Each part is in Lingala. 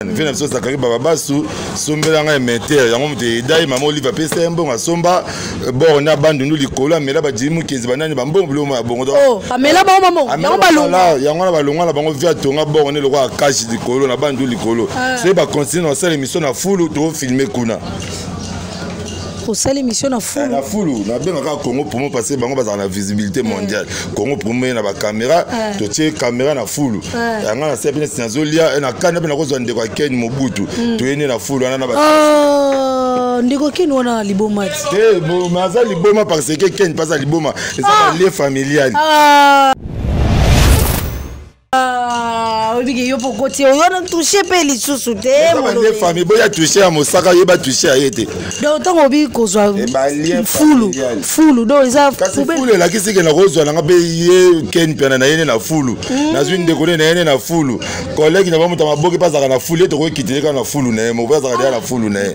Vena biso sakaki baba basu sombelanga emeter yango mute dai mama Olive pesa mbonga somba bon na bandundu likolo amela ba jimu kezi banani ba mbongo biloma bongo oh amela ba mama yango balonga yango na balonga na bango via tonga bon ne lokwa kashi likolo na bandu likolo c'est ba continuer na sala émission na fulu to filmer kuna pour cette émission na fulu na fulu na benga ka Congo pour moi passer bango bazana la visibilité mondiale Congo pour moi na ba caméra to tie caméra na fulu yanga na sepine sinazolia na kana pe na kozwa ndeko Ken Mobutu to yene na fulu na ba ndeko Ken wana liboma te bo maza liboma parce que Ken passe liboma et ça les familial oui yo pour côté on a touché pe li sousouté les familles boya touché à Mosaka yeba touché à été donc tant obi kozwa fulu donc ça fulu la kisi ke na kozwa na be ye Ken pena na yene na fulu na zwine de kone na yene na fulu collègue na ba muta maboki pasaka na fulu to ko kitile na fulu na mo pasaka na fulu na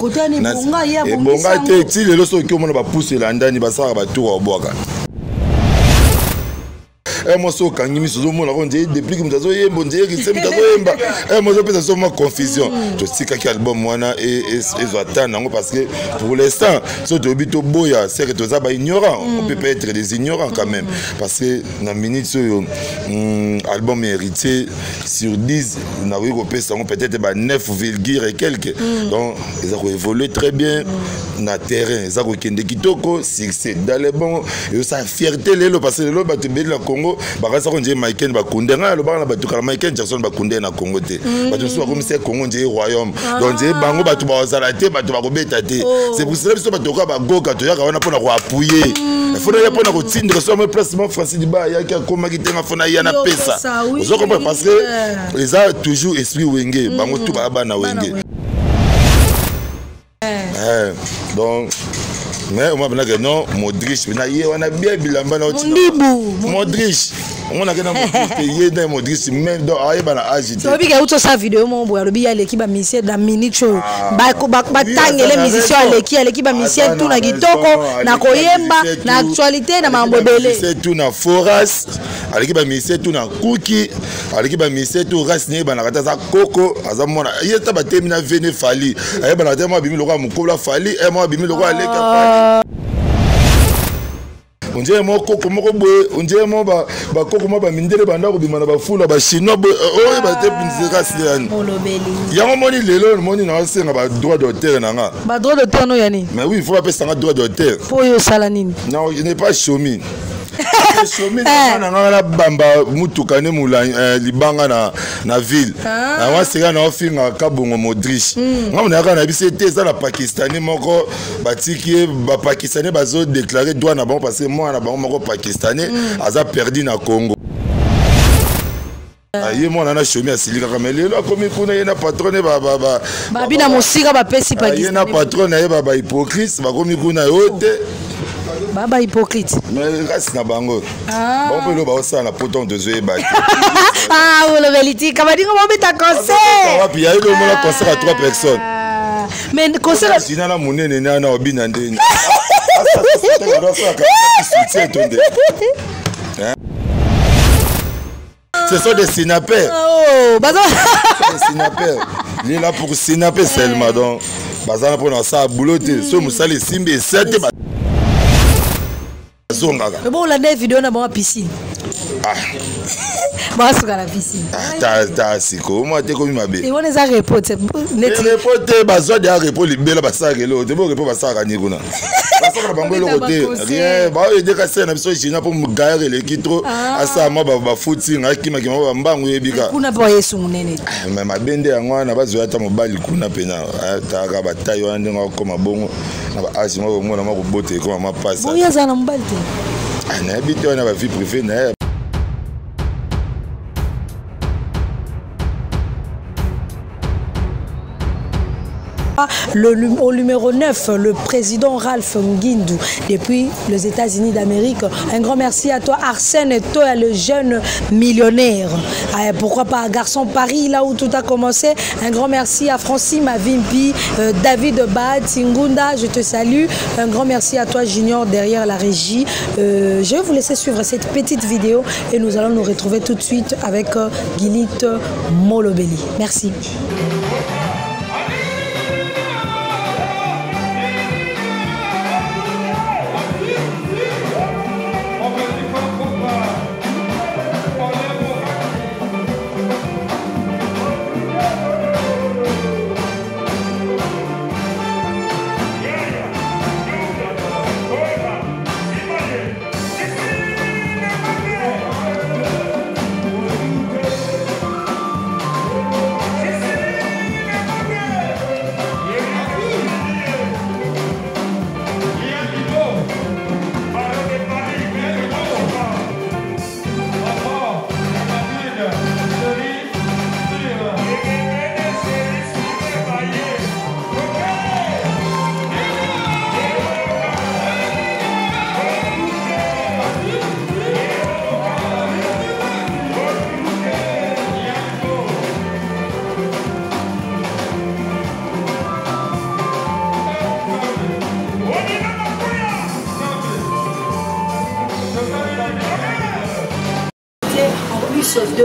bonga te ti lelo so ki omona ba pousse la ndani ba saka ba tour obwaka moi so kangi miso mona ko ndie depuis que mtazo yembo ndie ki se mtazo yemba moi so pesa so ma confusion to sika ki album wana et attendre nango parce que pour l'instant so to bito boya c'est que to za ba ignorant on peut pas être des ignorants quand même parce que na minute so album héritier sur 10 na oui ko pesa peut-être ba 9 et quelques donc ils ont évolué très bien na terrain ils ont kende kitoko succès dans les bons et ça fierté lelo parce que lelo ba te la Congo bakasa ko nje Michael bakunde nga lo bana batukala Michael Jackson bakunde na Congo te batu so comme c'est Congo nje royaume donc nje bango batu ba ozala te batu ba kobeta te c'est pour cela biso batu ka ba goka to yaka wana pona ko appuyer il faut ya pona ko tindre so me placement Francis Diba ya ki akoma kitenga fona ya na pesa vous comprenez parce que les a toujours esprit wenge bango tout ba bana wenge donc mais on m'a dit que non Modric on a bien bilamba na Modric on a gagné Modric Modric même dans ayeba na agité to bika uto sa vidéo mo boya lobi ya l'équipe ba mission da minute show ba tangele musicien à l'équipe ba mission tout na kitoko na koyemba na actualité na mambo belé c'est tout na Foras à l'équipe ba mission tout na Cookie à l'équipe ba mission tout rasne ba na kata za Coco azamona yeta ba termina vene fali ayeba na tellement bimi lokwa mukola fali et moi bimi lokwa leka fali on dirait moi Coco moko boye on dirait moi ba Coco moi ba mindele banda ko bimana ba fula ba chinois oh ba te pinzeka sian yango moni lelo moni na senga ba droit d'auteur nanga ba droit d'auteur no yani mais oui il faut pas passer un droit d'auteur pour yo salanine non je n'ai pas chomi chomi na bamba mutuka ne mula libanga na ville na wa sega na ofinga kabongo Modric ngam na kana bise te za la pakistanais moko batiki ba pakistanais bazo déclarer droit na bon parce que moi na bango moko pakistanais aza perdu na Congo aye mona na chomi asilika kama lelo komi kuna yena patron ba bina musika ba pesi pakistanais yena patron na ba hypocrite ba komi kuna yote baba hypocrite mais reste na bango bon pelo ba osa na poton de zoe ba le veliti kabadingo mo beta concert puis il y a eu le moment concert à 3 personnes mais concert sina na munene na obina ndeni ce sont des sinapers des sinapers il est là pour sinaper seulement donc bazana pour na ça bouloté so musali simbe 7 mais bon la vidéo na bon piscine bah sur la piscine ta siko moi te komi mabe et on les a reporté net reporté bazo de report libela basaka lo te bo report basaka ni kuna basaka bango lo côté rien ba aider ka sena biso jina pour mugaire le kitro asa ma ba footing akima kima ba mbangu yebika kuna po yesu munene mais mabende yango na bazo ata mobali kuna pena ta ka batayo ande ngako mabongo na ba asi ngo mona ma ko bote ko ma passe bo yaza na mobali te na habite na ba vie privée na au numéro 9, le président Ralph Nguindou, depuis les États-Unis d'Amérique. Un grand merci à toi, Arsène, et toi, le jeune millionnaire. Pourquoi pas Garçon Paris, là où tout a commencé. Un grand merci à Francine Mavimpi, David Bad, Singunda, je te salue. Un grand merci à toi, Junior, derrière la régie. Je vais vous laisser suivre cette petite vidéo et nous allons nous retrouver tout de suite avec Guilite Molobeli. Merci.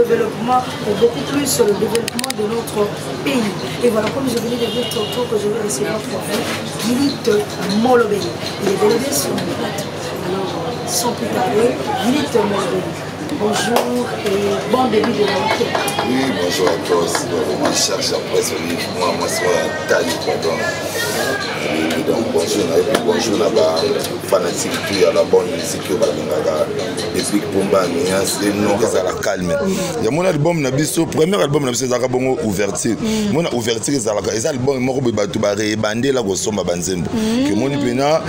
développement, et beaucoup plus sur le développement de notre pays. Et voilà, comme je venais de dire tantôt que je vais recevoir 3 fois, Lilith Molobé. Il est délégué sur mon plateau. Alors, sans plus tarder, Lilith Molobé. Bonjour et bon début de l'année. Oui, bonjour à tous. Moi, je cherche après ce livre. Moi, c'est un tali, pardon. Donc, bonjour là-bas. Fanatique, puis à la bonne musique, et puis pour moi, c'est non, c'est la calme. Il y a mon album, premier album, c'est un album ouverture. Mon ouverture, c'est un album, moi, je vais bandé là, au sommet Banzembo. Que mon pena,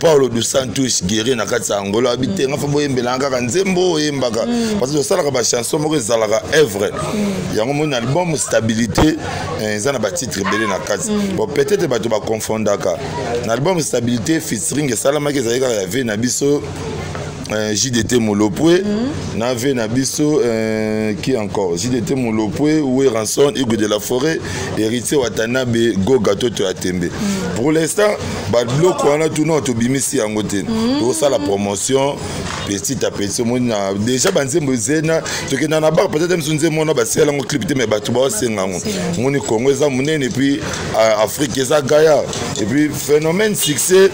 Paulo dos Santos, guéri, na katsa Angola, habité, on fait Belanga, Banzembo, et Mbaga. Parce que ça, la chanson, moi, c'est la œuvre. Il y a mon album, stabilité, ça n'a pas titre belé na katsa. Bon, peut-être que tu vas confondre. L'album Stabilité, featuring, ça, la marque, ça y avait, Nabiso. JDT Molopwe, Navé Nabiso, qui encore JDT Molopwe, Oué Ranson, Hugo de la Forêt, Héritier Watanabe, Go Gato Atembe. Pour l'instant, Badlo, on a tout notre bimisi en côté. Pour ça, la promotion, petit à petit, déjà, Banzembo Zena, ce qui n'en a pas, peut-être même si on a passé un clip, mais Batouba, c'est un mon Congo, et puis Afrique, et Gaïa. Et puis, phénomène succès,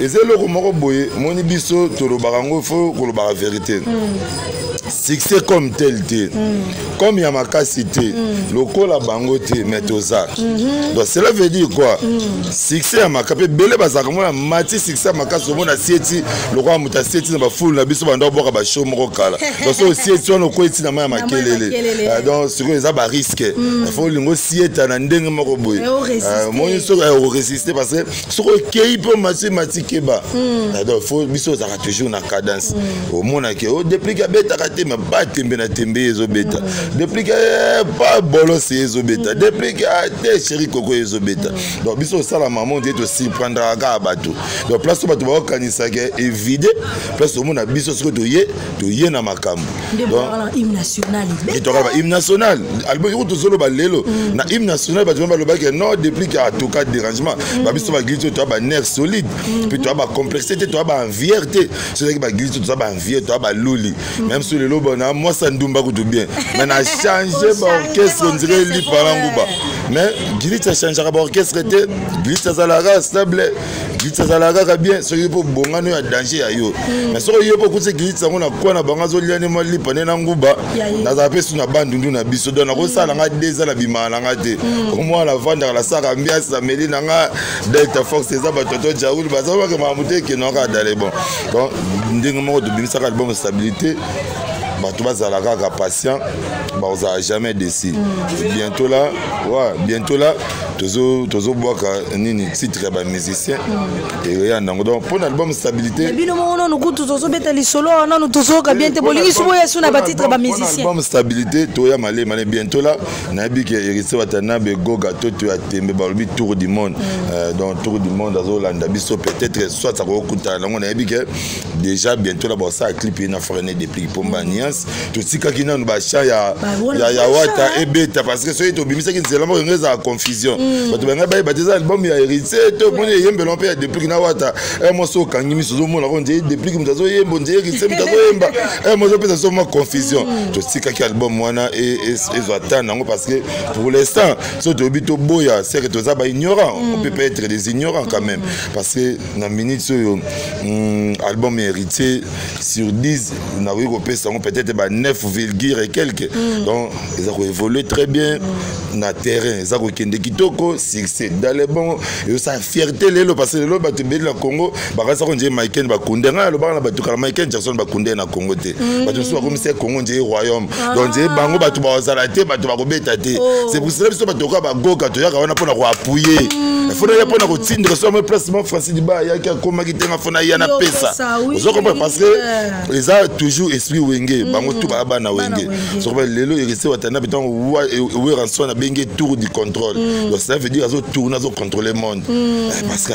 et c'est le Romoro Boye, mon Ibiso, Toro Barango, pour la vérité. Succès comme tel, comme Yamaka cité, le col à Bangote, Metosa. Donc cela veut dire quoi? Succès à Maka, Bele Bazaramo, Mati, succès à Maka, Somo na Sieti, le roi Mouta Sieti, n'a pas foule, n'a pas bando, boire à Bacho, Morokala. Donc c'est aussi, on a quoi ici, n'a pas maquillé. Donc ce que les abats risquent. Il faut le Sieti, un ndeng Moroboy. Moi, je suis résister parce que ce qui peut mathématiquement. Donc il faut, Bisso, ça a toujours une cadence. Au monde, depuis qu'il y a mais pas tembe na tembe ezo beta depuis que pas bolo c'est ezo beta depuis que des chéri coco ezo beta donc biso ça la maman dit aussi prendre à bateau donc place to bateau ba kanisa ke évide place au monde na biso ce que to yé na makambo donc hymne national et to ba hymne national album yo to solo ba lelo na hymne national ba ba lo ba ke non depuis que tout cas dérangement ba biso ba glitch to ba nerf solide puis to ba complexité to ba envierté c'est que ba glitch to ba envier to ba loli même sur le lobo na moi ça ndumba tout bien mais na changer orchestre on dirait li paranguba mais glitch a changer orchestre était glitch à la stable glitch à la bien ce qui pour bongano ya danger ya yo mais ce que yo pour que glitch ça on a quoi na bangazo liane mo li pané na nguba na za pesu na bandundu na biso donc na ko sala nga déjà la bima na nga te au moins la vendre la sara ambiance la meli na nga Delta Fox ça ba toto jaoul ba ça ba que mamute que non ka d'aller bon donc ndingo mo de bimisa album stabilité tout va à patient, on n'a jamais décidé. Bientôt là, toujours boire un titre de musicien. Et rien donc pour l'album stabilité. L'album stabilité, toi malé bientôt là. Nabi qui Héritier Watanabe Go Gato Atembe balbi tour du monde. Donc tour du monde dans Hollande biso peut-être soit ça recoûta. On a dit que déjà bientôt là ça clip na freiner depuis Pombania. Tout ce qui n'a pas changé, il y a Wata et Beta parce que ceux qui ont mis ça qui c'est vraiment une confusion. Parce que ben bah des albums il y a hérité tout le monde y aime belon père depuis na Wata et moi so quand il mis sur mon on dit depuis que nous avons bon dire que c'est nous avons et moi je pense c'est une confusion. Tout ce qui album moi na et attendre parce que pour l'instant so to bito boya c'est que tous ça ignorant on peut pas être des ignorants quand même parce que dans minute so album hérité sur 10 on a repéré ça peut-être 9 et quelques. Donc, ils ont évolué très bien dans le terrain. Ils ont été kitoko, succès dans les bons. Et ça fierté parce que le bâtiment de la Congo, parce qu'on dit Michael Bakunde, le bar la Michael Jackson Bakunde na Congo te. Parce que comme c'est Congo dit royaume. Donc dit bango batu ba zalate batu ba kobetate. C'est pour cela que batu ba goka to ya kana pour na appuyer. Il faut aller pour na tindre sur mon placement Francis Diba ya ka koma kitenga fona ya na pesa. Vous comprenez parce que ils ont toujours esprit wenge bango tout ba na wenge. Sur lelo Héritier Watanabe tant Oué Ranson a bengue tour du contrôle. Donc ça veut dire qu'ils tourner à contrôler le monde. Parce que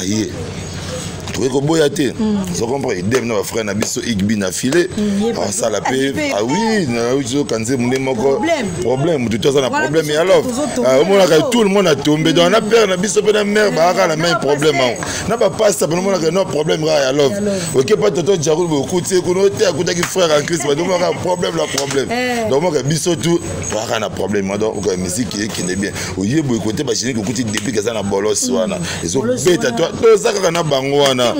tokoki koboya te so comprend idem na bafrère na biso igbi na file asala mpe oui naokanze munde moko problème tout aza na problème ya love omonaka tout le monde a tombé donc na père na biso mpe na mère baaka na même problème na bapasta mpe omonaka no problème kaka ya love oke pa toto jarul bokuti kuno te akutaki frère en christ badomaka problème la problème donc moka biso tout baaka na problème donc oka musique ekende bien oyebo ekote bachiniki okuti depuis kaza na bolos wana ezobeta toza kaka na bango wana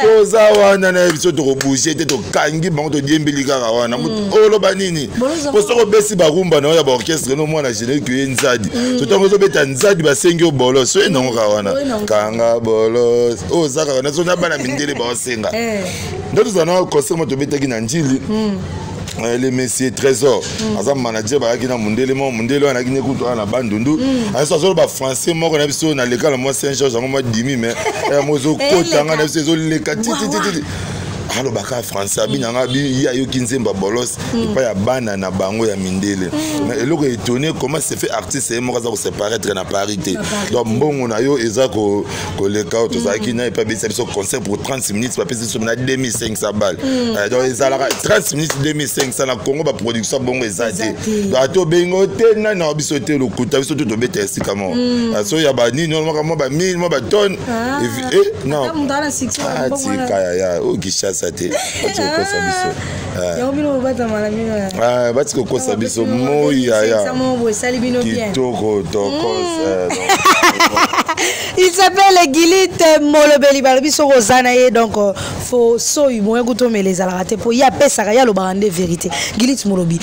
toza wana na biso tokobouge te tokangi bango todiembeli kaka wana oloba nini po soko obesi barumba na oyo ya baorchestre no mwana générique ye nzadi so ntango ozobeta nzadi basengi yo bolos oyo nango kaka wana kanga bolos oza kaka na so na bana mindele baosenga nde tozala na concert mo tobetaki na njili le messier trésor aza manager bayaki na mundele oyo anaki ne kutu na bandundu aso azoloba français moko na biso na lekala mwa saint georges yango mwa dimi mais mozokotanga na biso ezoleka titititi alobaka français abinanga ayoki nzemba bolos epai ya bana na bango ya mindele mais eloko étonné comment se fait artiste ye moko aza koséparetre na paris te donc mbongo na yo eza koleka oyo tozalaki na epai abetisa biso concert pour 30 minutes bapesi biso na 2500 balle donc ezalaka 30 minutes 2500 na congo baproduction bongo eza te donc ate obengo te nani na biso te lokuta biso te tobeta esika moko so ya banini moko mwa ba1000 mwa batonne non tikaya okishasa te bati kokosa biso moyaya kitoko tokos il s'appelle Gilit Molobeli balobiso kozana ye donc faut soy moyen kutomela ezalaka te po ya pesaka ya lobande vérité Gilit Molobi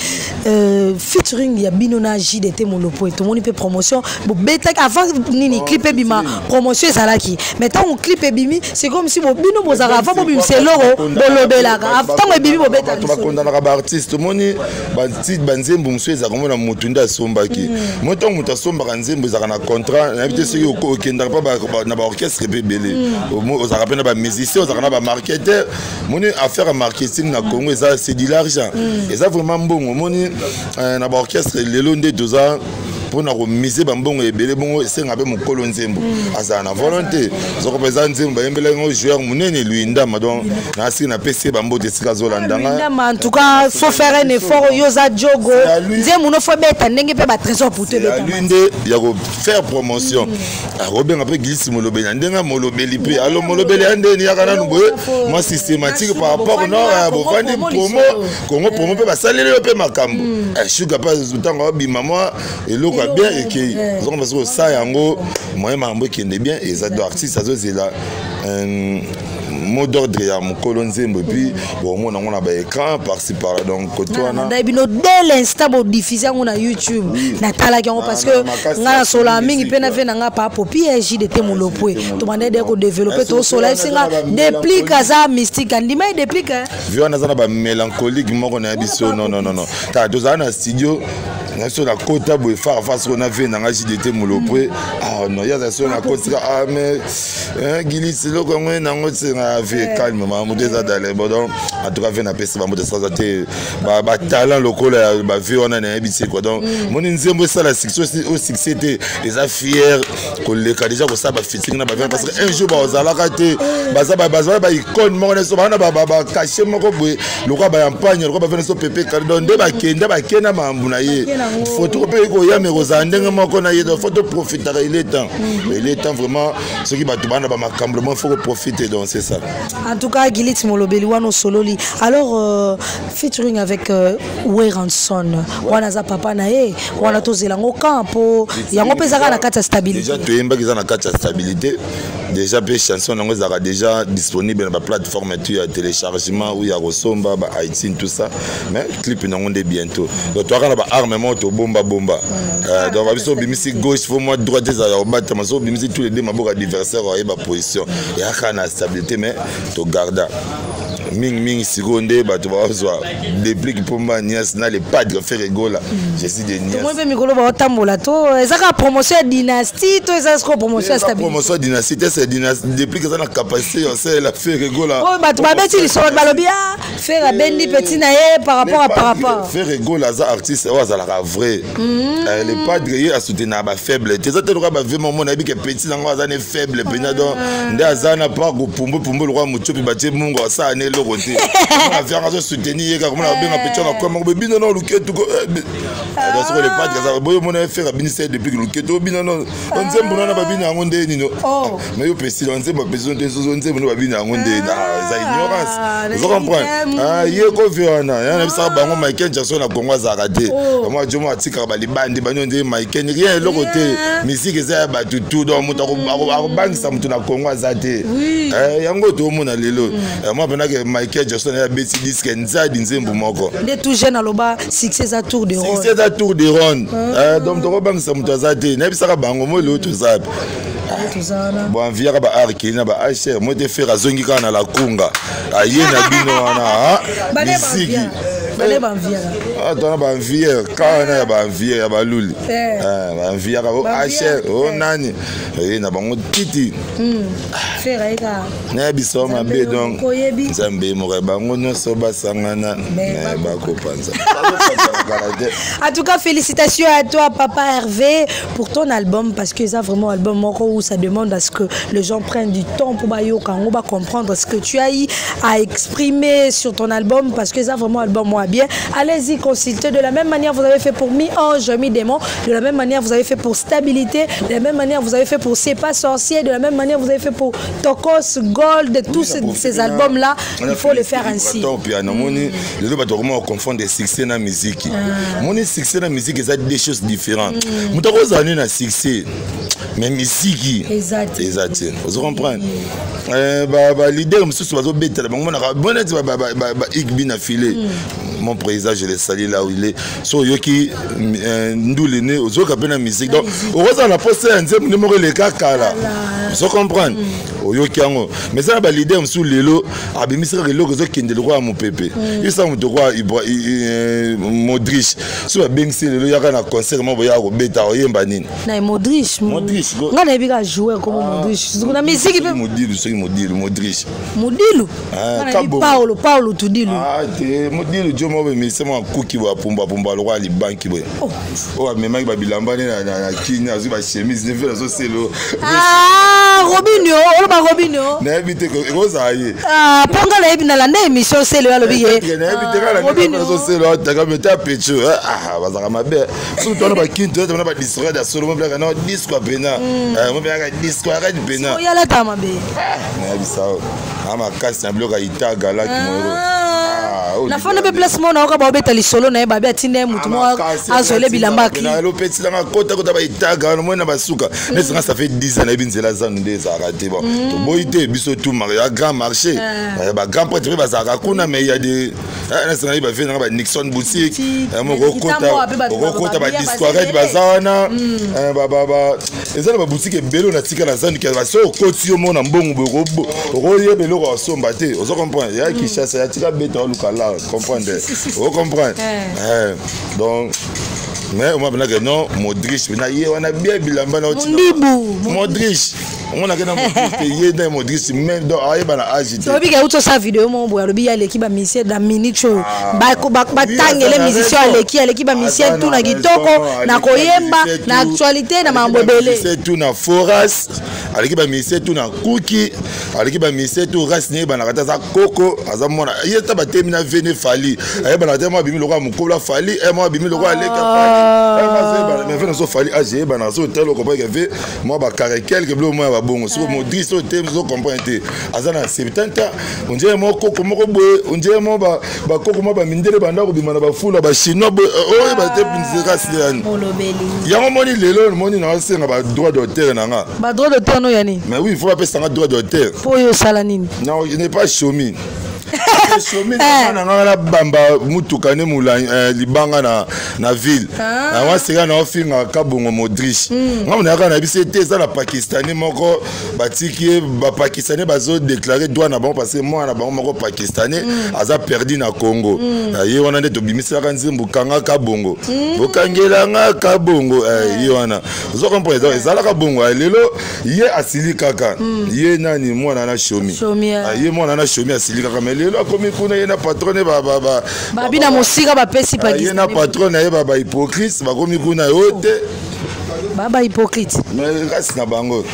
featuring ya bino na JDT Molopo to moni pe promotion bo beta avant nini clip bima promotion ezalaki mais tant on clip bimi c'est comme si bo bino bozaka avant bo bim c'est loro bolobelaka tant e bimi bo beta to bakondana ba artiste moni banti banzembo mso ezaka mona mutunda sombaki moto muta sombaka nzembo ezaka na contrat na bité ce okenda pa na ba orchestre pe belé ozaka pe na ba musicien ozaka na ba marketeur moni affaire marketing na Congo c'est de l'argent eza vraiment mbongo moni na ba orchestre lelo nde doza pour na remiser bambongo ebele bongo esenga pe mokolo nzembo azana na volonté zoko peza nzembo yembela ngo joueur munene lui ndama donc na siki na PC bambo de sika zolandanga ndama en tout cas faut faire un effort yoza jogo nzembo no faut beta ndenge pe ba trésor pour te beta lui nde ya ko faire promotion Robin après glisse molobeli ndenga molobeli pe allo molobeli ande ni yakana nuboye moi systématique par rapport non bo vandi promo Congo promo pe ba salele pe makambo sugar pas utango bima moi elo bien et qui ont parce que ça yango moi mambo qui est bien et ça doit artiste ça c'est là mot d'ordre ya mokolo nzembo puis bon moi on a ba écran par-ci par-là donc toi na bino dès l'instant bo diffuser on a YouTube na tala ki parce que nga sola mingi pe na vena nga pa popi JDT Molopo to mande de ko développer to sola singa déplique za mystique andima déplique vieux na za ba mélancolique moko na biso non ta doza na studio na so la kota bo faire face on a vu na JDT Molopo non ya za so na kota mais Gilit lo ko ngwe na ngotse avec calme maman déjà d'aller bon donc en tout cas vient appeler ça maman de ça ba talent local ba vie on a na habité quoi donc mon nzembo ça la succès au succès les affaires que les cas déjà pour ça ba fitting na ba parce que un jour ba ozala raté ba icône mo na so ba na ba cacher moko boy le quoi ba campagne le quoi ba venir so pépé cardon de ba kenda mambu na ye photo pe ko ya me rozandenge moko na ye donc faut profiter il est temps vraiment ce qui ba tout ba na ba makambo faut profiter donc c'est ça. En tout cas, Gilit Molobeli wano sololi. Alors featuring avec Weranson, wana za papa na ye, wana tozela ngo campo, yango pezaka na kata stabilité. Déjà tu yemba kiza na kata stabilité. Déjà pe chanson nango zaka déjà disponible na ba plateforme tu ya téléchargement ou ya resomba ba iTunes tout ça. Mais clip nango de bientôt. Donc toi kana ba armement to bomba. Donc va biso bimisi gauche faut moi droite za ya battre maso bimisi tous les deux maboka adversaire et ba position. Et akana stabilité mais to garda Ming Sigonde, tu vas voir des pliques pour ma nièce, les padres faire rigoler. Je suis des nièces. Moi, je vais tamboulato. C'est la promotion dynastie, toi, c'est la promotion stabilité. Promotion dynastie, c'est dynastie. Des pliques qui ont la capacité, c'est la faire rigoler. Oh, tu vas mettre les soins de Balobia, faire un bendi petit naïe par rapport à par rapport. Faire rigoler les artistes, c'est la vraie. Les padres, à soutenir ma faible. Tu sais, tu vas voir mon ami qui est petit, dans un faible, pénadon. Ndazana pas go pombo le roi mucho puis bâtir mungo ça né le côté on a faire à soutenir comme on a bien petit on a comme bébé non le keto donc sur les pattes ça boyo mon a faire ministère depuis le keto bien non on sait mon na ba bien ngonde nino mais yo pesi on sait ba pesi on sait mon ba bien ngonde ça ignorance vous comprenez ah yeko viona ya ça bango Michael Jackson na Congo za raté moi je moi tika ba libandi ba nyonde Michael rien le côté musique ça ba tout donc muta ko bang ça mutu na Congo za té yango to mona lelo moi pendant que Michael Jackson a bêti disque nzadi nzembo moko il est tout jeune aloba succès à tour de rôle succès à tour de rôle donc to bang ça mutu za té na bisaka bango mo le tout ça bon viera ba arki na ba acher mo te faire azongi kana la kunga ayena bino wana misiki bale ba viera attends ba viera kana ba viera ba luli ba viera o acher o nani na bango titi faire eka na biso ma be donc nzambe mo bango nyonso basangana ba kopanza en tout cas félicitations à toi papa Hervé pour ton album parce que c'est vraiment un album où ça demande à ce que les gens prennent du temps pour comprendre ce que tu as eu à exprimer sur ton album parce que c'est vraiment un album moi bien. Allez-y consultez de la même manière vous avez fait pour Mi-Ange, Mi-Démon, de la même manière vous avez fait pour Stabilité, de la même manière vous avez fait pour C'est pas sorcier, de la même manière vous avez fait pour Tokos, Gold, tous ces albums là, il faut les faire ainsi. Les autres on confond des succès dans la musique. Mon succès dans la musique c'est des choses différentes. Mutako zani na succès mais musique exact vous comprenez ba leader monsieur bazo betela bango na bonnet ba igbi na filé mon président je le salue là où il est so yoki ndule ne ozoka pe na musique donc oza na poste nzembo numéro le kakala vous comprenez oyoki yango mais ça ba leader monsieur lelo abimisira lelo ko zokende le roi mopepe il ça muto roi Modric so ba bengsi lelo yaka na concert mo boya ko beta oyemba nini na Modric ngana ebika jouer comme Modric na musique pe Modric Paulo Tudilu te Modric jo mo be misema kuki ba pumba le roi li banki boy o amema ba bilamba na kini azu ba chemise ne fait so selo Robinho na ebite ko zaye ponga la ebina la na émission selo ya lobi ye na ebite ka la so selo taka meta pecho bazaka mabe so tona ba kinto tona ba distraire da solo mo bla na disco pena mo bla disco arrête pena o yala tama be na bisao ama kasi na bloka itaga la kimoro na fona be placement na ka ba beta li solo na ba be atinde mutu mo azole bilamba ki na lo petit la kota ba itaga no mo na basuka mais ça fait 10 ans na binzela zanu des arrêté bon to boité biso tout maria grand marché ba grand prêtre ba zaka kuna mais il y a des na ça ba fait na ba Nixon boutique mo kota ba disco arrête ba zana ba ezala ba boutique belo na tika na zanu ki ba so koti yo mo na mbongo roye belo ko somba te ozo comprendre ya ki chasse ya tika beta lukala comprendre vous comprenez donc mais on m'a dit que non Modric on a bien bilamba na Modric on a que dans Modric même dans ayeba agité to bi ka uto sa vidéo mo bo alobi ya l'équipe ba mission da minute ba tangele musicien l'équipe ba mission tout na kitoko na koyemba na actualité na mambobele c'est tout na foras l'équipe ba mission tout na cookie l'équipe ba mission tout rasne ba na kata za koko azamona yeta ba termina vene fali ayeba na tema bimi lokwa mukola fali et moi bimi lokwa leka mais fait nous fallait agir dans ce hôtel on comprend que fait moi ba carré quelques blocs moi ba bon so Modric so thème so comprendre azana 70 on dirait moi koko moko boy on dirait moi ba koko moi ba mindele banda ko bimana ba fula ba chinois o ba te pinzera sian yango moni lelo moni na senga ba droit d'auteur nanga ba droit d'auteur no yani mais oui il faut pas passer droit d'auteur pour yo salanine non il n'est pas chômi chomi na bamba mutukane mula libanga na ville wa sika na ofinga kabongo modriche ngam na kana bise te za na pakistanais moko batiki ba pakistanais bazo déclarer droit na bon parce que moi na bango moko pakistanais aza perdu na Congo ye wana nde to bimisa ka nzimbu kanga kabongo bokangelanga kabongo ye wana zo comprendre ezala kabongo lelo ye asili kaka ye nani mwana na chomi ye mwana na chomi asili kaka mais lelo akomi kuna ye na patron ba bina mosika ba pesi pakistanais ye na patron na ye ba hypocrite bakomi kuna yote baba hypocrite mais kasi na bango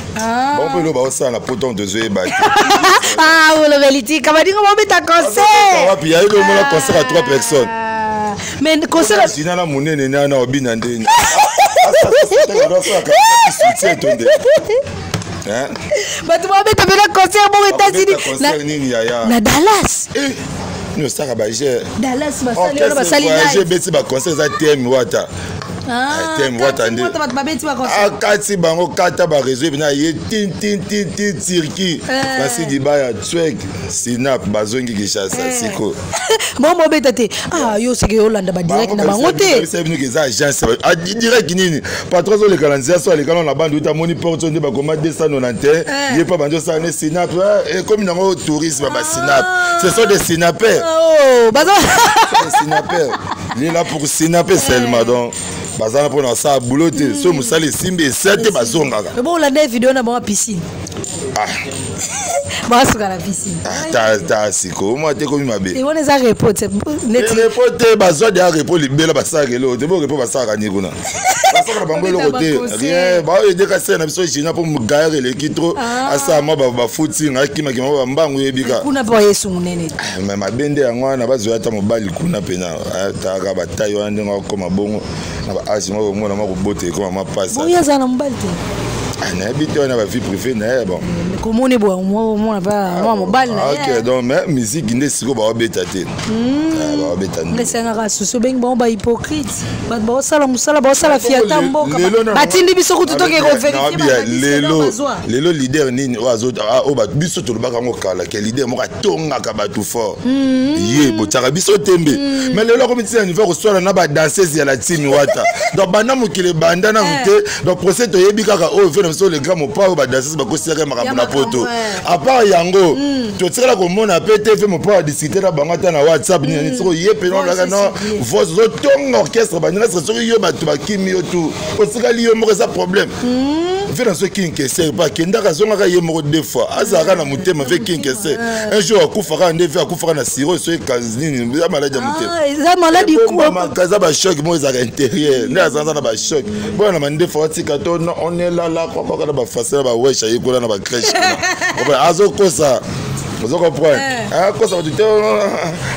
bon pelo ba osala pourtant de zoe ba vous le vérité kabadingo mo beta concert wapi ya ile mona concert à 3 personnes mais concert sina na munene na obina ndeni batu mo beta bela concert mo États-Unis na Dallas nous ça ba je Dallas basali je beti ba concert za TM Wata thème watande akati bango kata ba réseau bina ye tin Turquie basi di baya twek sinap bazongi kishasa siko momo betate yo seke Hollande ba direct na bango te c'est venu que ça agence direct nini patron zo le calendrier so le calendrier na bande uta moni porte de ba koma 291 ye pa banjo ça ne sinap et comme nango tourisme ba sinap ce sont des sinapers bazo sinapers il est là pour sinaper seulement donc bazana pona sa boulotte so musali simbe sete bazongaka mais bon la vidéo na ba piscine ba suka la piscine ta siko moi te komi mabe et on les a reporté net reporté bazo de report libela basaka lo te bo report basaka ni kuna basaka bango lo côté rien ba aider ka sena biso china pour me garer le kitro asa ma ba footing akima kima ba mbangu yebika kuna ba yesu munene mais mabende yango na bazo ata mobali kuna pena ta ka batayo ande ngakoma bongo na ba asi mo mona ma ko bote ko ma passa bo yazana mobali te na habite on a ba vie privée na bon comment on est bon moi pas moi mobile na OK donc mais musique ndé siko ba obeta te ba obeta ndé senga susu beng bon ba hypocrite ba sala musala ba sala fiata mboka batindi biso ku tutoke ko vérifier lelo leader nini oazo o ba biso to lobaka ngo kala ke leader mo ka tonga ka ba tout fort ye bo tsaka biso tembe mais lelo ko mitsi niveau ko swala na ba danseuse ya la team Wata donc bana mokile banda na mute donc procès to yebi kaka o fait so le grand mopa ba danseuse ba ko sira makambo na poto à part yango to tsela ko mona PTV mo pa discuter na bangata na WhatsApp ni so ye pe non la non vos tonga orchestre ba nina so yo ba to ba kimi yo tout o tsika li yo mo ça problème fait dans ce qui inquiète pas kenda ka zonga ka ye mo deux fois azaka na mutema fait qui inquiète un jour akufaka ndeve akufaka na siro so kazini ya maladie mutema za maladie quoi kaza ba choc mo za intérieur na zanza na ba choc bon na mande fois tika to on est là quoi na ba facile ba wesh ayi kola na ba crèche azo kosa vous comprenez quoi ça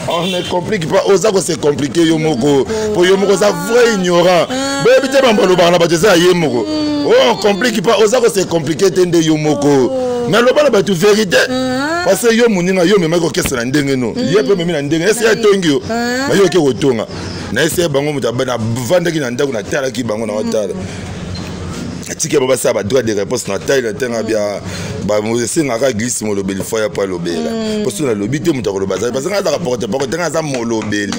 on ne complique pas osako c'est compliqué yo moko pour yo moko ça vrai ignorant bébé te bambalo bana ba tesa ye moko on complique pas osako c'est compliqué tende yo moko mais le bana ba tu vérité parce que yo muninga yo mema ko kesa na ndenge no ye pe memi na ndenge ese tongi yo ma yo ke kotonga na ese bango mutabana vandaki na ndako na tala ki bango na watala atike baba sa ba droit de réponse na taille tenga bien ba mo senga ka glisse mo lobeli foya pa lobela parce que na lobité muta ko lobaza parce que nga za porte porte tenga za mo lobeli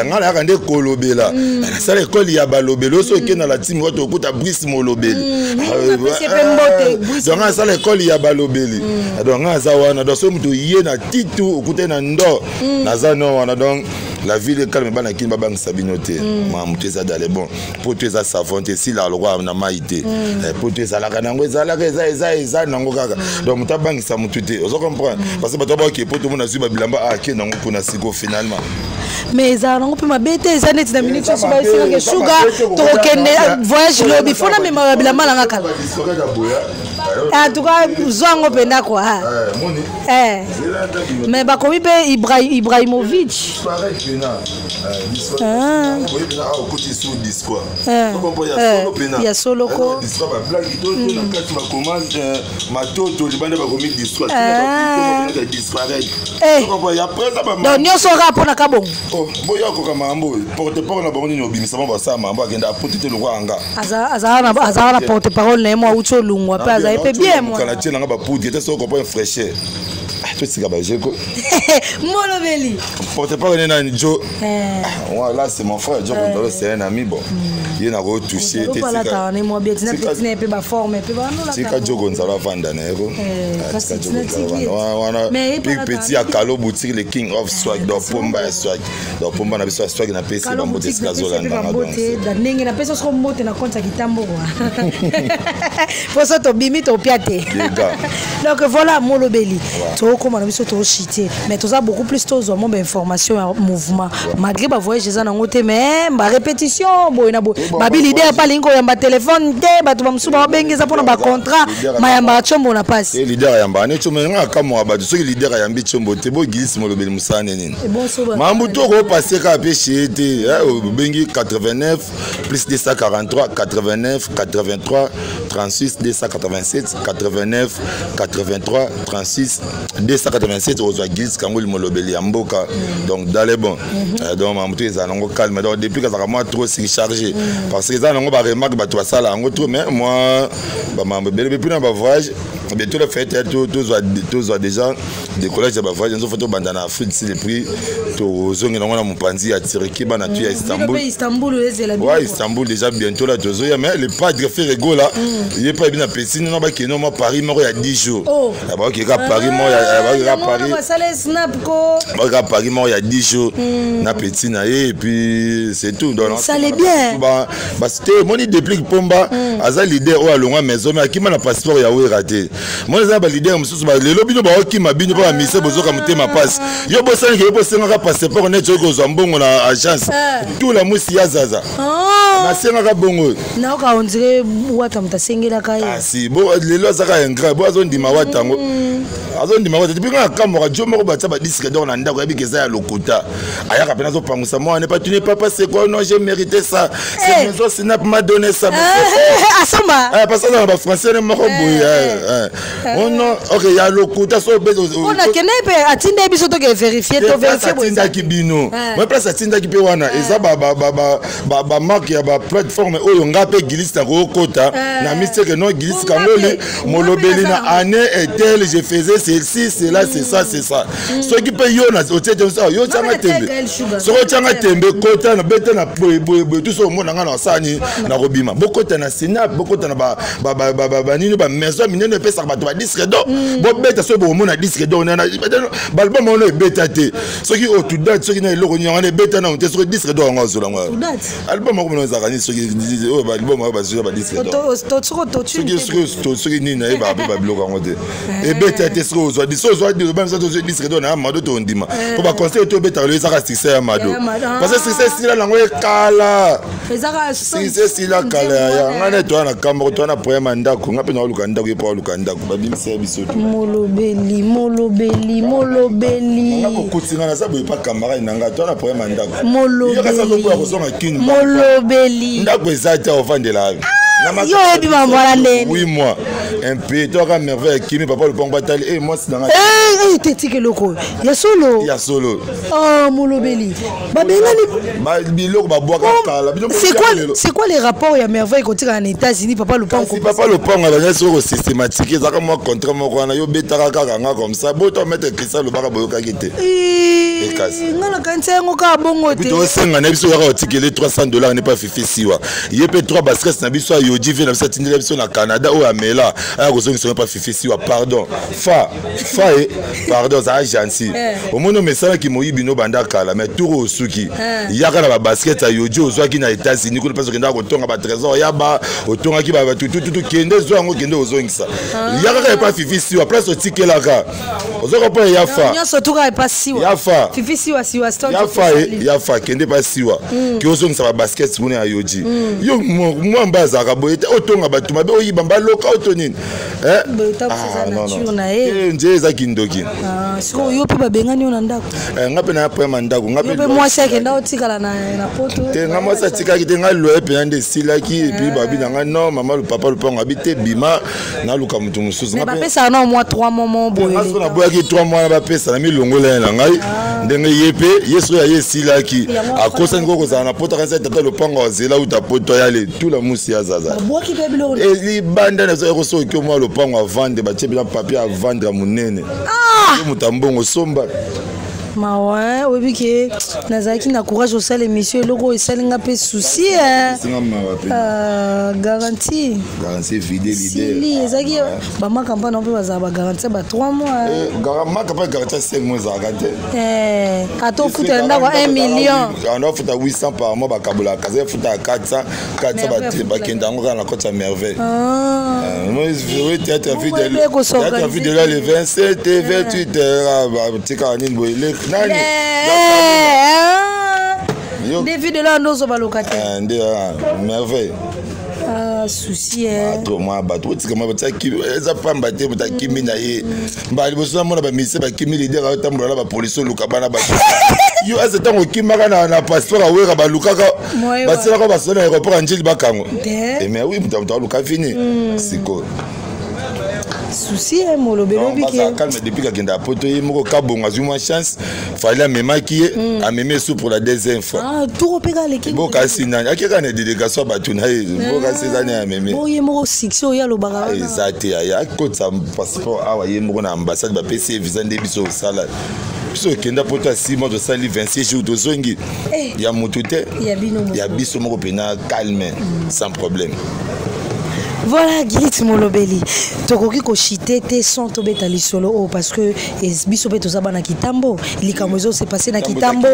nga la ka nde ko lobela na sala école ya ba lobelo so ke na la team ko to kuta brise mo lobeli donc nga sala école ya ba lobeli donc nga za wana donc so muto ye na titu okuta na ndo na za no wana donc la ville est calme bana kin babang sabinote ma muto za dale bon pour tu za savonte si la roi na maité pour tu za la kanango za la za nango kaka donc mutabang sa mutute vous comprenez parce que bato ba ki pour tout monde azuba bilamba a ke nango kuna siko finalement mais ça nango pe mabete za net na minute so ba sika ke sugar to kende voyage lobby fona me bilamba la ngaka en tout cas zongo penda quoi mais ba komi pe Ibrahimovic il y a solo ko donc nyonso rapo na kabongo boyako mambo porte parole na bango ni obimisa ba sa mambo agenda apotite le roi anga azara na porte parole na moi ucho lungwa pe aza pe bien moi kana tiena nga ba poudre te so ko pas fraîcheur Tu sais que j'ai quoi? Molobeli. Porte pas un Joe. Là, c'est mon frère. Joe Gondolo, c'est un ami. Bon, il n'a pas touché. Tu pas là, tu es moi bien. Tu n'es pas forme. C'est quand Joe Gonzalo vendre. Mais petit à Calo boutique le King of Swag dans Pomba Swag. Dans Pomba na biso swag na PC ba mbote skazola ndanga donc. Ndenge na pesa so mbote na konta kitambo. Faut ça to bimi to piate. Donc voilà Molobeli. To comment na biso to chité. Mais tout ça beaucoup plus tôt mon information mouvement. Malgré ba voyage za na ngote mais ba répétition boy na bo. Ba bi leader pa linko ya ba téléphone te ba to ba msuba bengeza pona ba contrat mayamba chombo na passe. Et leader yamba ne chombo nga kama ba so leader yambi chombo te bo gilisi Molobeli musane nini. Mambu to ko passer ka pe chité bengi 89 plus 243 89 83 36 287 89 83 36 287 aux Gilles Kangol Molobeli Amboka donc dans les bons donc Mamoutou ils ont calme donc depuis que ça moi trop surchargé parce que ça n'ont pas remarqué bah toi ça là en trop mais moi bah Mamoutou depuis dans voyage bientôt le fait tous déjà des collèges de voyage nous photo bandana Afrique c'est le prix to zongi na Mupanzi à Tiriki bana tu à Istanbul ouais Istanbul déjà bientôt là to zoya mais le padre fait rigolo là il est pas bien à piscine non bah qui non moi Paris moi il y a 10 jours bah qui à Paris moi il y a Paris Paris moi il y a 10 jours na piscine et puis c'est tout donc ça allait bien bah c'était mon depuis Pomba aza leader ou alonga maison mais qui m'a na passeport ya ou raté moi les ba leader mususu ba lelo bino ba ki mabino ba mise bozoka mutema passe yo bosani ke bosenga passeport net ko zambongo na agence tout la musi ya zaza na senga ka bongo na ka on dirait wata mtasengela kai ah si bo lelo zaka engra bo azondima watango azondima wata depuis ka kamera jo moko batsa ba disque d'or na ndako ya bikeza ya lokuta ayaka pena zo pangusa moi ne pas tu n'es pas passé quoi non j'ai mérité ça c'est maison snap m'a donné ça asoma parce que ba français ne moko boya oh non OK ya lokuta so bezo on a kenepe atinde biso to ke vérifier to vérifier atinda kibino moi place atinda kipe wana eza ba marque ya ba plateforme oyo ngape Gilles na kokota na mistake non Gilles Kangoli Molobeli na année et telle je faisais ceci c'est là c'est ça ce qui peut yo na otete ça yo tanga tembe so tanga tembe kota na beta na boy tout so mona nga na sani na robima bokota na sinap bokota na ba nini ba maison minene pesa ba to ba disque d'or bo beta so bo mona disque d'or na balba mo no beta te so qui au tout date so qui na eloko ni ngane beta na te so disque d'or nga zo la nga album mo no zakani so qui disait oh ba album ba so ba disque d'or so qui ni na ba bloka ngote e beta te so zo di ba so disque d'or na mado to ndima ko ba conseil to beta le zaka succès ya mado parce que succès sila la ngo kala succès sila kala ya ngane to na kambo to na poema ndako ngape na luka ndako epa luka ndako ba bimisa biso Molobeli ngako kutinga na sabu epa kamera nanga to na poema ndako Molobeli ndako ezata ovandela yo ebi mamwala ndene oui moi un peu toi ka merveille kimi papa le pong batali et moi c'est dans tetike loko ya solo oh Molobeli ba bengani ba biloko ba boaka kala c'est quoi les rapports ya merveille quand tu es en États-Unis papa le pong papa le pong la sur systématique ça comme moi contre moi na yo betaka kaka nga comme ça bo to mettre Christian le baka boyoka kite et casse ngala kantengo ka bongo te to senga na biso ya otikele $300 n'est pas fifi siwa yepe 3 baskets na biso Yodi vient dans cette direction au Canada ou à Mela. Alors que ne sont pas fifi pardon. Pardon, ça a gentil. Au moment où message qui moyi bino banda kala mais tout au suki. Il y a la basket à Yodi aux qui na États-Unis que parce que na autonga ba trésor ya ba autonga qui ba tout kende zo ngo kende ozongi ça. Il y a pas fifi siwa place au ticket là ka. Ozoko pas ya fa. Nyo surtout pas siwa. Ya fa. Fifi siwa stone. Ya fa kende pas siwa. Ki ozongi ça ba basket mona Yodi. Yo moi mbaza boyete otonga batu mabe oyibamba loka otonini nje eza kindoki siko yo pe babengani ona ndako ngape na poema ndako ngape yo pe mwasi akenda otikala na poto te nga mwasi atikaki te nga loye pe nde silaki et puis babi nanga non mama le papa le pongo habite bima na luka mutu mususu ngape pesa na moi 3 moments boye ngaso na boyaki 3 mois na pesa na milongola na ngai ndenge yepe yeso ya yesilaki akosa ngoko za na poto kanisa tata le pongo zela uta poto yale tout la musi ya zaza ça. Bois qui peut blonde. Et les bandes na zo reso que moi le pango à vendre, ba tchebe papier à vendre à monene. Ah! Mutambongo somba. Ma ouais, oui que nazaki na courage au sale monsieur logo et sale nga pe souci garantie fidélité si ezaki ba ma campagne on peut ba garantie ba 3 mois ma campagne garantie 5 mois za garantie ato futa nda kwa 1 million on doit futa 800 par mois ba kabula kaza futa 400 ba kenda ngora na côte à merveille moi je théâtre de là le 27 et 28 tika nini boile nani des vues de là nos locataires merveille souci trop moi bateau tika moi batia ki eza pamba te bota kimi na ye ba liboso mona ba mise ba kimi leader a tambola ba police luka bana ba yo asa tango kimaka na passeport a wera ba luka ka ba sala ko ba sona aéroport njili bakango et mais oui muta luka fini siko souci molobelo biki calme depuis que kenda poto yi moko kabonga zuma chance fallait même qui a même sous pour la deuxième fois tout repérer l'équipe boka sinani akeka na délégation batuna boka sezani a même boye moko sixo ya lo bagara exact ya côté sa passeport awa ye moko na ambassade ba PC visa nde biso sala biso kenda poto 6 mois de sali 26 jours de zongi ya mutute ya biso moko pena calme sans problème. Voilà, Gilit Molobeli. Tokoki ko chité te sans tobeta lisolo parce que biso beto za bana kitambo, likamozo s'est passé na kitambo,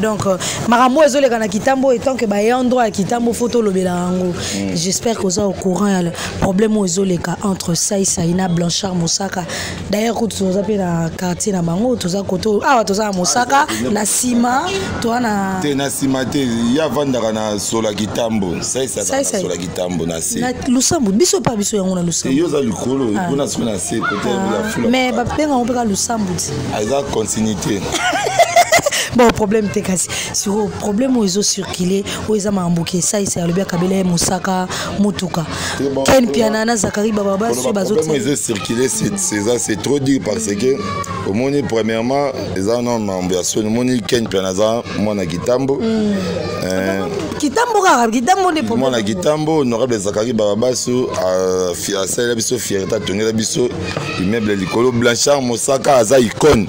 donc maramo ezole kana kitambo étant que ba endroit à kitambo photo lobela ngo. J'espère que vous êtes au courant le problème ezole ka entre Saïna Blanchard Mosaka. D'ailleurs quand vous avez na quartier na bango, toza koto toza Mosaka na Sima, toi na Sima te ya vandaka na sola kitambo. Saïsa sola kitambo na si. Lusambu biso pa biso yango na Lusambu yo za likolo kuna sona se côté la foule mais ba penga on peut Lusambu aiza continuité. Bon problème te kasi sur problème ozo circuler oza mambuke ça c'est le bien kabela Mosaka Mutuka Ken Piana na Zakari Baba sur bazo ozo circuler c'est trop dur parce que au monde premièrement les en ambiance au monde Ken Piana za mona Kitambo Kitambo rare Kitambo ne problème mona Kitambo honorable Zakari Baba sur a celle biso fierté tongela biso immeuble likolo Blanchard Mosaka aza icône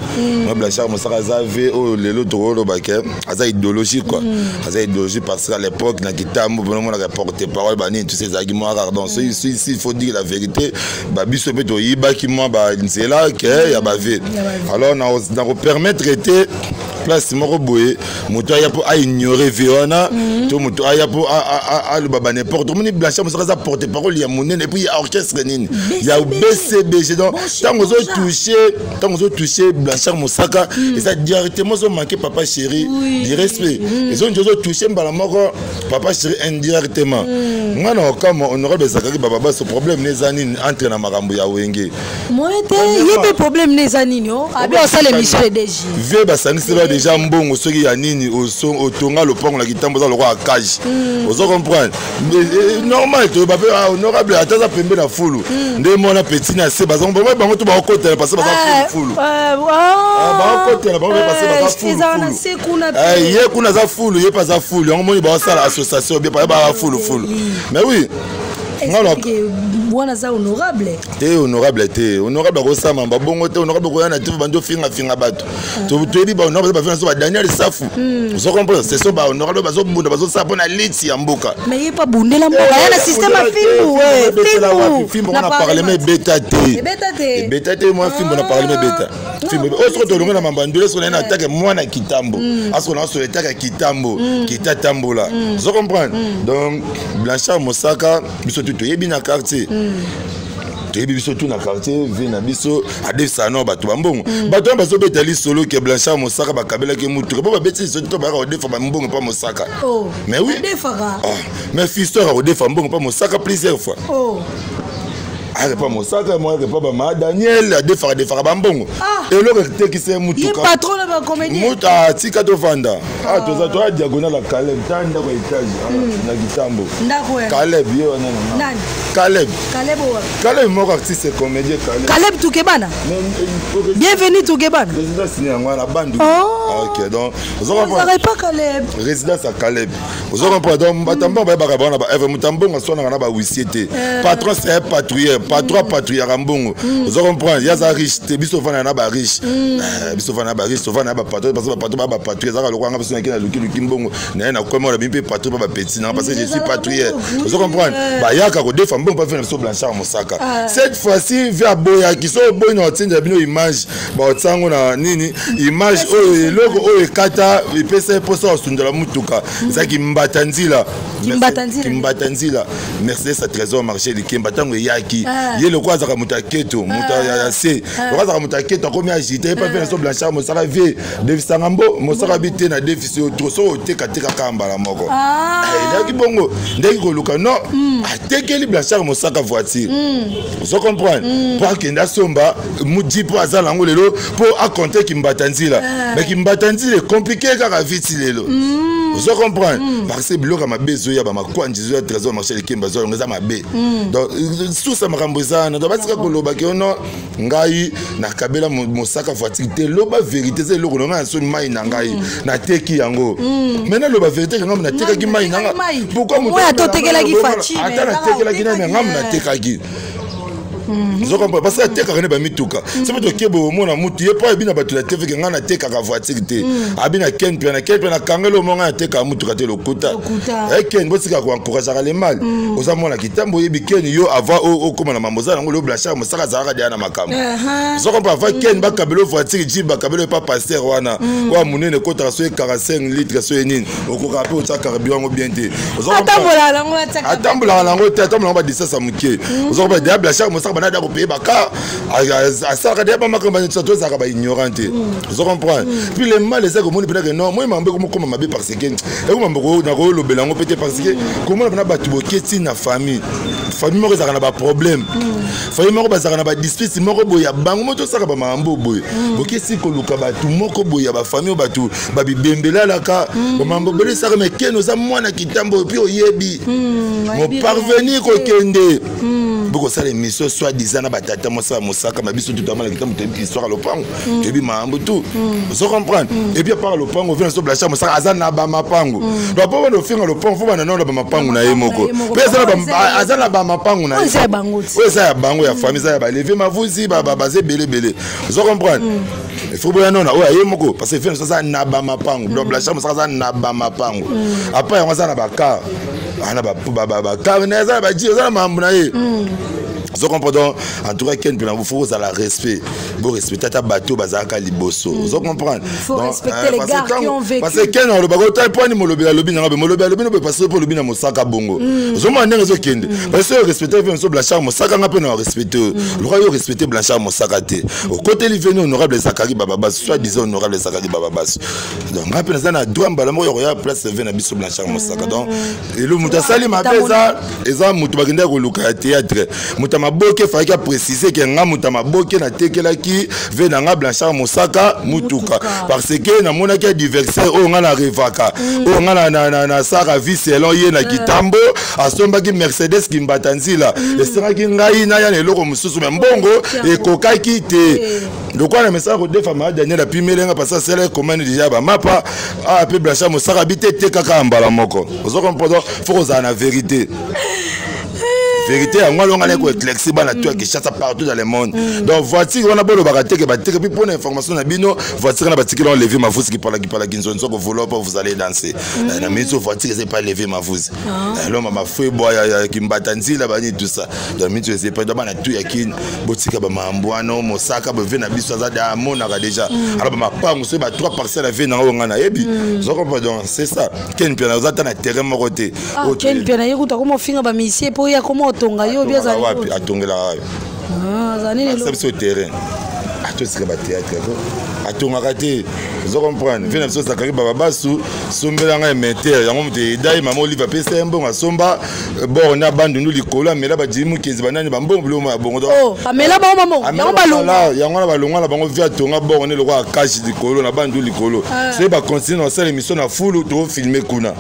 Blanchard Mosaka aza ve o lelo toro baké aza idéologie quoi aza idéologie parce qu'à l'époque na Kitambo vraiment on a porté parole bani tous ces arguments rares donc il faut dire la vérité ba biso beto yiba ki moi ba nzela que ya ba ve alors na permettre était place moko boye moto ya po a ignorer viona to moto ya po a le baba n'importe moni Blanchard Mosaka za porter parole ya monene et puis il y a orchestre nini il y a BCBG donc tant on toucher Blanchard Mosaka et ça directement so manquer papa chéri du respect ils ont toujours touché mbala moko papa chéri indirectement moi non comme honorable Zakari Baba ce problème les années entre na makambo ya wenge moi il y a problème les années no abi on sale l'émission de DG ve ba sanisela déjà mbongo soki ya nini au tonga le pont la Kitambo za le roi cage vous comprendre mais normal to ba honorable ataza pembe na fulu nde mona petit na se bazon ba bango to ba côté parce que baza fulu ba côté na ba parce que baza fulu ye kuna za fulu ye pas za fulu on moni ba sala association bien ba fulu mais oui wana za honorable honorable ko sama ba bongo te honorable ko yana tifu bando finga bato to bi ba honorable ba finga so ba Daniel Safu vous comprenez c'est so ba honorable ba so bunda ba so sa pona liti ya mboka mais il pas bundela mboka yana système a film on a parlé mais beta te moi film on a parlé mais beta film autre to longa na mambandule so na attaque moi na Kitambo aso na so attaque Kitambo Kitatambola vous comprenez donc Blanchard Mosaka biso tout yebi na quartier yebi biso tout na quartier vina biso ade sano bato bambongo bato bazo betali solo ke Blanchard Mosaka bakabela ke mutu ba beti so to ba odefa mbongo pa Mosaka mais oui mais fistor odefa mbongo pa Mosaka plusieurs fois pas Mosaka moi pas ba Daniel a defara bambongo et le te qui c'est mutu il patron de la comédie muta tika to vanda toza to diagonale la Caleb tanda ko étage na Kitambo Caleb yo nani Caleb. Caleb mon artiste et comédien Caleb. Caleb Toukebana. Bienvenue Toukebana. Résidence signé en la bande. Ok, donc vous n'aurez pas Caleb. Résidence à Caleb. Vous aurez pas donc Batambo Babarabana Eve Mutambo en son na ba wisiete. Patron c'est patrouilleur, patron patrouilleur Rambongo. Vous aurez comprendre, il y a ça riche, biso fana na ba riche. Biso fana ba riche, fana ba patrouille parce que patrouille ba patrouille ça le roi besoin na luki mbongo. Na comment on a bien patrouille ba petit parce que je suis patrouilleur. Vous aurez comprendre. Ba yaka ko deux femmes bon pas faire so Blanchard Mosaka. Cette fois-ci via boya qui sont bon na tinda bino image ba tsango na nini image o logo o kata pesa posa osundala mutuka. Ça qui mbatanzila. Kimbatanzila. Mercedes à trésor marché de Kimbatango yaki. Yé le quoi ça mutaketo, muta se. Le quoi ça mutaketo comme agité pas faire so Blanchard Mosaka vie de Sangambo Mosaka habité na déficit au so te katika kamba la moko. Il y a qui bongo. Ndeki ko luka non. Tekeli Blanchard Mosaka voiture. Vous comprenez? Pour que Ndasomba mudi pour azala ngo lelo pour à compter Kimbatanzila. Mais Kimbatanzila est compliqué car vite lelo. Vous comprenez? Parce que bloc ma bezo ya ba makwandi zo trésor marché de Kimba zo ngeza mabe. Donc tout ça marambozana donc parce que ko loba ke ono ngai na kabela Mosaka voiture te loba vérité c'est loko nga so mai na ngai na teki yango. Maintenant loba vérité ngam na teka ki mai nanga. Pourquoi mo to tekela ki fachi? Ata na tekela ki na ngam na teka ki. Vous comprenez parce que teka ne ba mituka. C'est pas to kebo mo na mutu ye pas bina batu la TV nga na teka ka voiture te. Abina ken pe na kangelo mo nga teka mutuka te lokuta. Ken bo sika ko encourager les mal. Oza mona kitambo yebi ken yo avant o koma na mamoza ngo lo Blanchard Mosaka zaka dia na makambo. Vous comprenez avant ken ba kabelo voiture ji ba kabelo pas passer wana. Wa munene kota so 45 litres so nini. Okoka pe o tsaka carburant ngo bien te. Atambola lango tsaka. Atambola lango te atambola ba distance muke. Vous comprenez dia Blanchard Mosaka banada ko payer baka à ça regarde pas makambo ça tous ça ba ignorante. Vous comprenez? Puis les mal c'est comme on peut dire non moi mambe comme mabe parce que et mambo na ko lobela ngo peut-être parce que comment na ba tuboketi na famille mo za na ba problème famille mo ba za na ba dispute mo ko boya bango mo to saka ba mambo boy bokesi ko luka ba tu moko boya ba famille ba tu ba bibembela la ka ba mambo bele saka mais keno za mwana kitambo puis oyebi mo parvenir ko kende beaucoup ça les missions soit disant na batata Mosaka mabiso tout amala kitambo te histoire le pango et puis mambo tout vous comprenez et puis par le pango vient sur Blanchard Mosaka azana ba mapango donc pas on finir le pango faut ba na ba mapango na yemoko pesa ba azana ba mapango na ça bango ça bango ya famille ça ba lever mavuzi ba baser belé vous comprenez il faut bien non ouais yemoko parce que fait ça na ba mapango donc Blanchard Mosaka na ba mapango après on ça na ba car ana ba car na za ba ji za mambo na ye. Vous comprenez? En tout cas, Ken, vous faut la respect. Vous respectez ta bateau, bazaka liboso. Vous comprenez? Il faut respecter les gars qui ont vécu. Parce que Ken, on le bagot, t'as pas ni molobi la lobby, ne peut passer pour le bin à Mosaka Bongo. Vous comprenez? Parce que respecter Blanchard Mosaka, on a pas respecter. Le roi respecter Blanchard Mosaka. Au côté il venu honorable Zakari Bababas, soit disant honorable Zakari Bababas. Donc rappelez ça na douane balamo ya place venu biso Blanchard Mosaka. Donc et le mutasali ma pesa, eza mutu bagenda ko luka théâtre. Maboke fallait préciser que ngamuta maboke na tekelaki venanga Blanchard Mosaka mutuka parce que na monaki adversaire o nga na revaka o nga na sara vie selon ye na kitambo asombaki Mercedes Kimbatanzila esengaki ngai na ya leloko mususu mbongo e kokaki te donc on a message ko defa ma Daniel a pimelenga parce que c'est la commande déjà ba mapa a pe Blanchard Mosaka bité te kaka mbala moko vous comprenez faut que ça na vérité. Vérité, on a l'onglet éclairci, on a tout qui chasse partout dans le monde. Donc voiture, on a beau le baraté que batte, puis pour l'information, on a bino voiture, on a battu qui ont levé ma fousse qui parle qui ne sont que vous allez danser. La maison voiture, c'est pas lever ma fousse. Alors ma fouille boy qui me battanzi là-bas tout ça. Donc mi tu sais pas dans tout yakin, botika ba mamboano, Mosaka ba vena biso za da monaka déjà. Alors ma pas monsieur ba 3 parcelles vena ngana ebi. Je comprends donc c'est ça. Ken pena za na terrain moroté. Ken pena yekuta comment finga ba misie pour ya comment tonga yo bien za wapi atongela wapi zanini lo c'est terrain atosika ba théâtre ko atonga kate vous comprenez vient ça Zakari Bababasu sombelanga meter yango mute dai mama Oliva pesa mbonga somba bon na bandu nous likolo mais là ba jimu kezi banani ba mbongo bilo ma bongo oh amela ba mama yango balonga yango na balonga la bango via tonga bon ne le roi cash likolo na bandu likolo c'est ba continuer dans cette émission na full to filmer kuna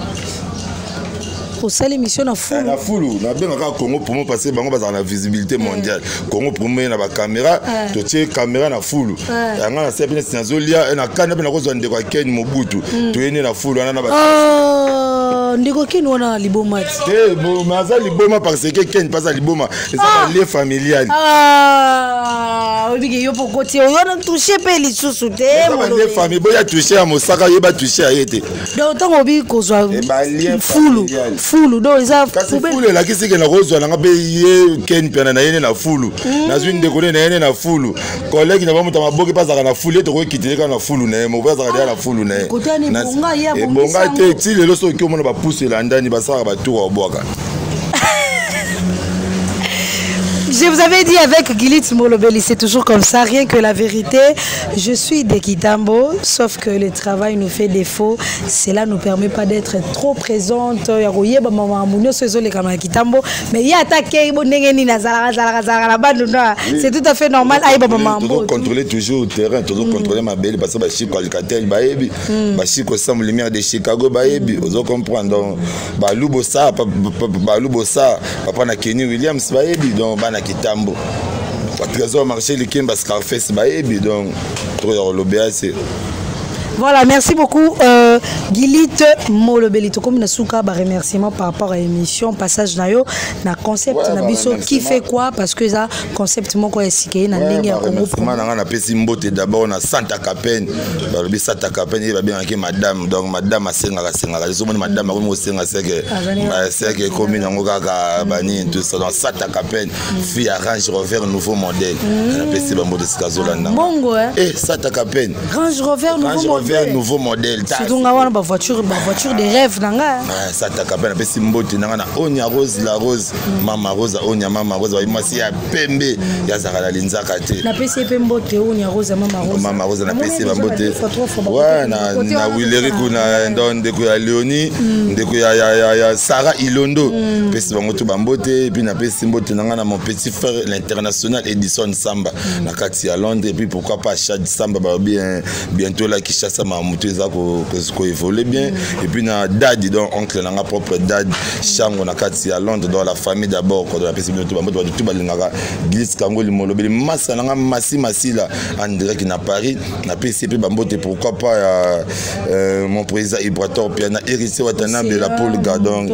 Au salle émission na fou. Na fulu, na bien ka Congo pour moi passer bango ba na visibilité mondiale. Congo pour moi na ba caméra, to tie caméra na fulu. Ya nga na sepe na zolia na kana na ko zo ndeko Ken Mobutu. To yene na fulu na ba. Ndeko Ken wana liboma. Bon, maza liboma parce que Ken passe liboma. C'est ça les familiales. On dit que yo pour côté, on a touché pe li susu te. Les familles boya toucher à Mosaka, yeba toucher à Yete. Donc tant obi ko zo fulu do isa fulu la kisi ke na rozo na ngabe ye Ken pena na yene na fulu. Na zwi ndeko na yene na fulu. Collègue na ba muta maboki paza na fulu to ko kitile na fulu na mo paza na fulu na. Bonga te ti le loso ki o mona ba pousse la ndani ba sara ba tour au boka. Je vous avais dit avec Gilit Molobeli, c'est toujours comme ça, rien que la vérité. Je suis de Kitambo, sauf que le travail nous fait défaut. Cela ne nous permet pas d'être trop présente. C'est tout à fait normal. Toujours contrôler toujours le terrain, toujours contrôler ma belle, parce que Chico Alcatel, Baebi, Chico Sam, lumière de Chicago, Baebi, vous comprenez. Balubosa, Papa na Kenny Williams, Baebi, donc Kitambo. Trésor marché le Kimba Scarface Baebi donc trop l'OBAC. Voilà, merci beaucoup Gilit Molobeli. Comme na souka ba remerciement par rapport à l'émission passage na yo na concept na biso qui fait quoi parce que ça concept moko esike na ndenge ya Congo. Na pesi mbote d'abord na Santa Capen. Ba lobi Santa Capen il va bien que madame donc madame asenga les hommes madame ko senga seke commune ngo kaka bani tout ça dans Santa Capen fille Range Rover nouveau modèle. Na pesi ba mbote skazolanda. Bongo Santa Capen. Range Rover nouveau modèle. Surtout nga ba voiture de rêve nanga. Ça ta kapena pesi mbote nanga na Onya Rose la Rose Mama Rose Onya Mama Rose ba mwasi ya pembe ya zakala linzaka te. Na pesi pe mbote Onya Rose Mama Rose na pesi ba mbote. Ouais na Willeri kuna ndeko ya Leonie ndeko ya Sarah Ilondo pesi ba moto ba mbote et puis na pesi mbote nanga na mon petit frère l'international Edison Samba na kati ya Londres et puis pourquoi pas Chad Samba ba bien bientôt là qui chasse ma moto ça ko évolue bien et puis na dad donc oncle na propre dad chango na kati ya Londres dans la famille d'abord quand on a pesi moto ba moto tout balingaka glisse kango limolobeli massa na masi là André qui na Paris na PCP ba mbote pourquoi pas mon président Ibrator Piana héritier Watanabe de la Paul Gardon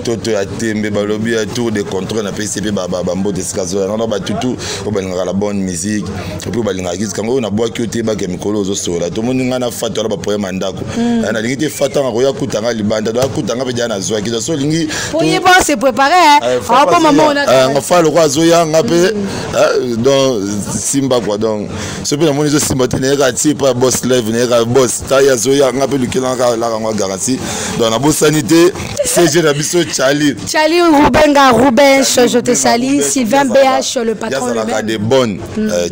Toto ya tembe balobi tour de contrôle na PCP ba mbote skazo na ba tutu o balingaka la bonne musique et puis balingaka glisse kango na bois ki te ba ke mikolo zo sola to moni ngana fato ba poema ndako na lingi te fata ngo ya kutanga libanda do akutanga pe jana zwa kizo so lingi pour y pas se préparer ah pas maman on a nga fa le roi zo ya nga pe donc simba quoi donc ce pe na moni zo simba te ne ka ti pa boss live ne ka boss ta ya zo ya nga pe lukela ka la nga garantie donc na bo sanité CG na biso Charlie Ruben je te salue Sylvain BH le patron le même des bonnes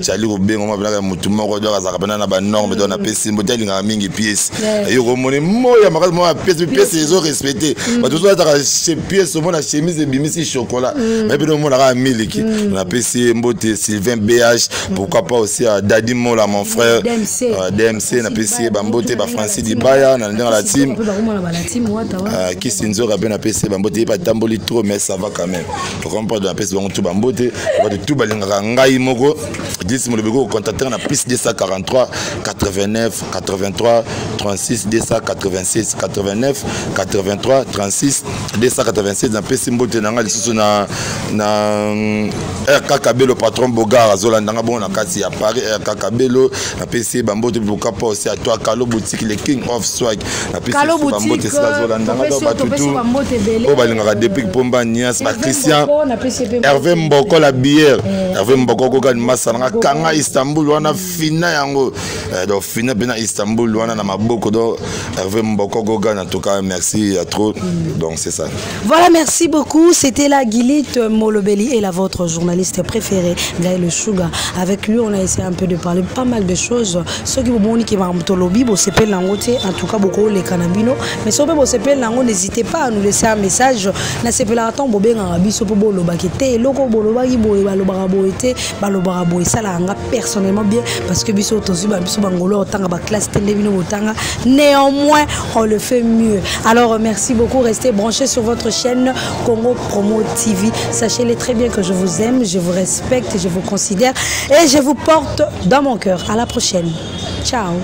Charlie Ruben on m'a mutu moko do ka zakapena na ba norme do na pesi mbote linga mingi pièce et yo remone moya makazi mo pièce ils ont respecté ba tout ça ta pièce mo na chemise bimisi chocolat mais puis mo na miliki na pesi mbote Sylvain BH pourquoi pas aussi à Daddy Mola mon frère DMC na pesi ba mbote ba Francis Dibaya na ndanga la team qui sinzo rabé na pesi ba mbote pas tamboli trop mais ça va quand même pour comprendre na pesi ba tout ba mbote ba tout balinga ngai moko 10 mo le bego contacter na piste 243 89 83 36 286 89 83 36 286 na pesi mbote nanga lisusu na RK Kabelo patron Bogar azolanda nga bon na kati ya Paris RK Kabelo na pesi bambote pourquoi pas aussi à toi Kalo boutique le king of swag na pesi bambote azolanda nga do batutu o balinga depuis pomba nias ba Christian Hervé Mboko la bière Hervé Mboko ko kan masanga kanga Istanbul wana fina yango donc fina bena Istanbul wana na maboko do Hervé Mboko Gogan en tout cas merci à trop donc c'est ça. Voilà, merci beaucoup, c'était la Gilit Molobeli et la votre journaliste préférée Gaël Sugar. Avec lui on a essayé un peu de parler pas mal de choses ceux qui vont qui va mtolobi bo s'appelle langote en tout cas beaucoup les canabino mais si vous s'appelle lango n'hésitez pas à nous laisser un message na s'appelle attend bobenga biso po bolo bakete loko bolo baki boye balobara boete balobara boye ça la nga personnellement bien parce que biso tozu ba biso bangolo otanga ba classe Néanmoins, on le fait mieux. Alors, merci beaucoup. Restez branchés sur votre chaîne Congo Promo TV. Sachez-les très bien que je vous aime, je vous respecte, je vous considère et je vous porte dans mon cœur. À la prochaine. Ciao.